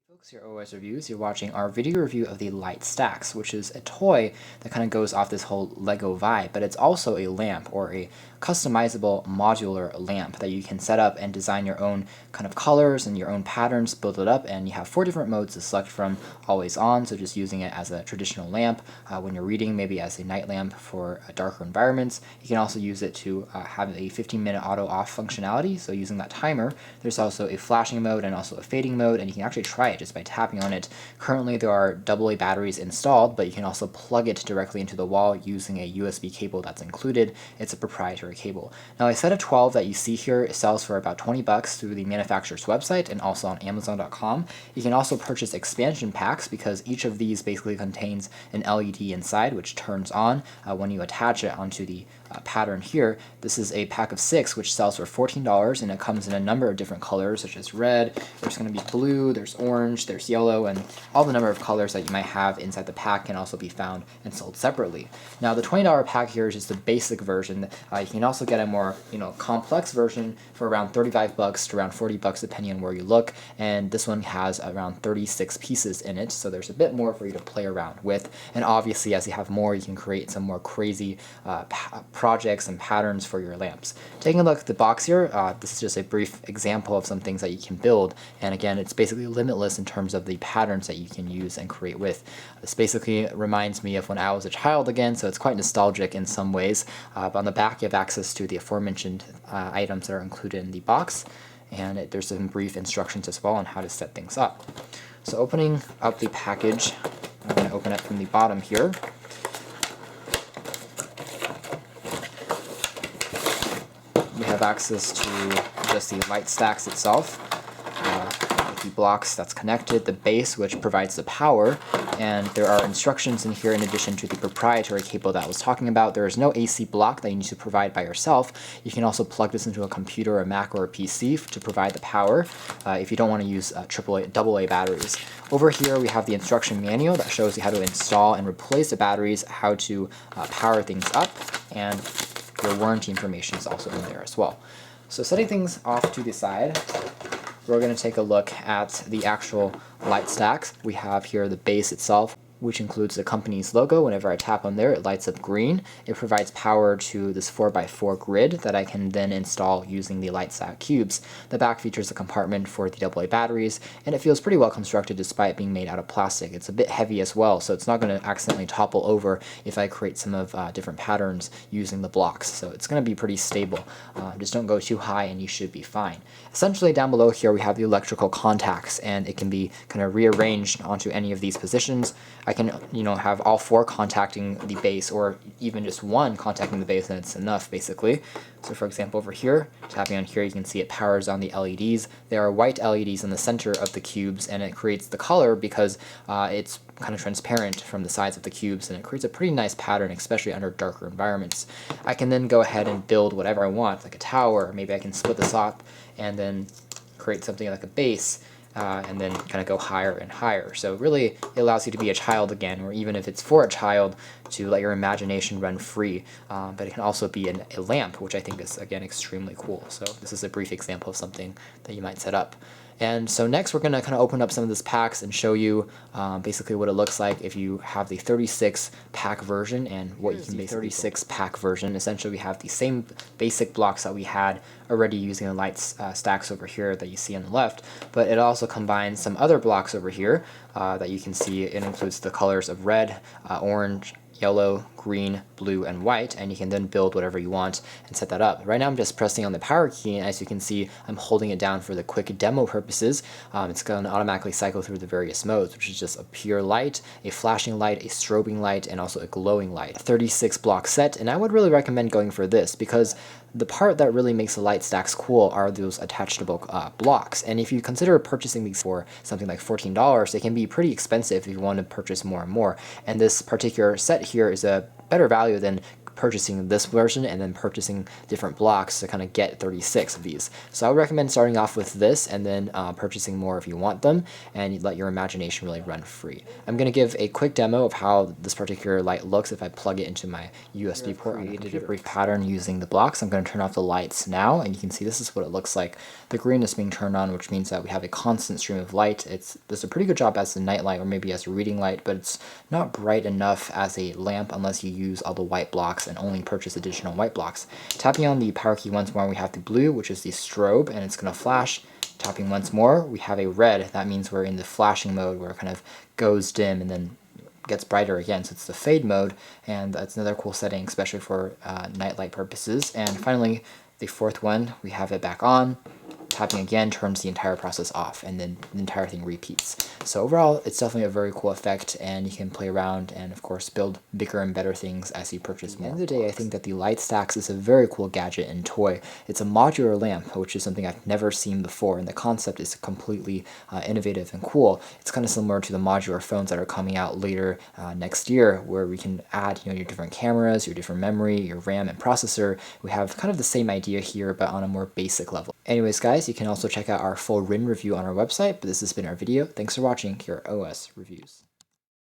Folks, your OS Reviews, you're watching our video review of the Light Stax, which is a toy that kind of goes off this whole Lego vibe, but it's also a lamp or a customizable modular lamp that you can set up and design your own kind of colors and your own patterns, build it up, and you have 4 different modes to select from. Always on, so just using it as a traditional lamp when you're reading, maybe as a night lamp for darker environments. You can also use it to have a 15-minute auto off functionality, so using that timer. There's also a flashing mode and also a fading mode, and you can actually try it just by tapping on it. Currently there are AA batteries installed, but you can also plug it directly into the wall using a USB cable that's included. It's a proprietary cable. Now a set of 12 that you see here sells for about 20 bucks through the manufacturer's website and also on Amazon.com. You can also purchase expansion packs because each of these basically contains an LED inside which turns on when you attach it onto the pattern here. This is a pack of 6 which sells for $14, and it comes in a number of different colors such as red, there's going to be blue, there's orange, there's yellow, and all the number of colors that you might have inside the pack can also be found and sold separately. Now the $20 pack here is just the basic version. You can also get a more complex version for around 35 bucks to around 40 bucks depending on where you look, and this one has around 36 pieces in it, so there's a bit more for you to play around with. And obviously as you have more, you can create some more crazy projects and patterns for your lamps. Taking a look at the box here, this is just a brief example of some things that you can build, and again it's basically limitless in terms of the patterns that you can use and create with. This basically reminds me of when I was a child again, so it's quite nostalgic in some ways. But on the back you have access to the aforementioned items that are included in the box, and there's some brief instructions as well on how to set things up. So opening up the package, I'm going to open it from the bottom here. We have access to just the Light Stax itself, with the blocks that's connected, the base which provides the power, and there are instructions in here in addition to the proprietary cable that I was talking about. There is no AC block that you need to provide by yourself. You can also plug this into a computer, a Mac, or a PC to provide the power if you don't want to use AA batteries. Over here we have the instruction manual that shows you how to install and replace the batteries, how to power things up, and your warranty information is also in there as well. So setting things off to the side, we're going to take a look at the actual Light Stax. We have here the base itself, which includes the company's logo. Whenever I tap on there, it lights up green. It provides power to this 4x4 grid that I can then install using the Light Stax cubes. The back features a compartment for the AA batteries, and it feels pretty well constructed despite being made out of plastic. It's a bit heavy as well, so it's not going to accidentally topple over if I create some of different patterns using the blocks. So it's going to be pretty stable. Just don't go too high and you should be fine. Essentially down below here we have the electrical contacts, and it can be kind of rearranged onto any of these positions. I can have all 4 contacting the base, or even just 1 contacting the base, and it's enough basically. So for example over here, tapping on here, you can see it powers on the LEDs. There are white LEDs in the center of the cubes, and it creates the color because it's kind of transparent from the sides of the cubes, and it creates a pretty nice pattern, especially under darker environments. I can then go ahead and build whatever I want, like a tower. Maybe I can split this up and then create something like a base, and then kind of go higher and higher. So really it allows you to be a child again, or even if it's for a child, to let your imagination run free. But it can also be a lamp, which I think is again extremely cool. So this is a brief example of something that you might set up. And so next we're going to kind of open up some of these packs and show you basically what it looks like if you have the 36 pack version, and what you can basically 36 pack version. Essentially we have the same basic blocks that we had already using the Light Stax over here that you see on the left, but it also combines some other blocks over here that you can see. It includes the colors of red, orange, yellow, green, blue, and white, and you can then build whatever you want and set that up. Right now I'm just pressing on the power key, and as you can see I'm holding it down for the quick demo purposes. It's going to automatically cycle through the various modes, which is just a pure light, a flashing light, a strobing light, and also a glowing light. A 36 block set, and I would really recommend going for this because the part that really makes the Light Stax cool are those attachable blocks. And if you consider purchasing these for something like $14, they can be pretty expensive if you want to purchase more and more. And this particular set here is a better value than purchasing this version and then purchasing different blocks to kind of get 36 of these. So I would recommend starting off with this and then purchasing more if you want them, and you let your imagination really run free. I'm going to give a quick demo of how this particular light looks if I plug it into my USB port. I created a brief pattern using the blocks. I'm going to turn off the lights now, and you can see this is what it looks like. The green is being turned on, which means that we have a constant stream of light. It does a pretty good job as a night light or maybe as a reading light, but it's not bright enough as a lamp unless you use all the white blocks and only purchase additional white blocks. Tapping on the power key once more, we have the blue, which is the strobe, and it's going to flash. Tapping once more, we have a red. That means we're in the flashing mode where it kind of goes dim and then gets brighter again. So it's the fade mode, and that's another cool setting, especially for nightlight purposes. And finally, the fourth one, we have it back on. Tapping again turns the entire process off, and then the entire thing repeats. So overall, it's definitely a very cool effect, and you can play around and, of course, build bigger and better things as you purchase more. At the end of the day, I think that the Light Stax is a very cool gadget and toy. It's a modular lamp, which is something I've never seen before, and the concept is completely innovative and cool. It's kind of similar to the modular phones that are coming out later next year, where we can add your different cameras, your different memory, your RAM and processor. We have kind of the same idea here, but on a more basic level. Anyways, guys, you can also check out our full RIN review on our website, but this has been our video. Thanks for watching here at OS Reviews.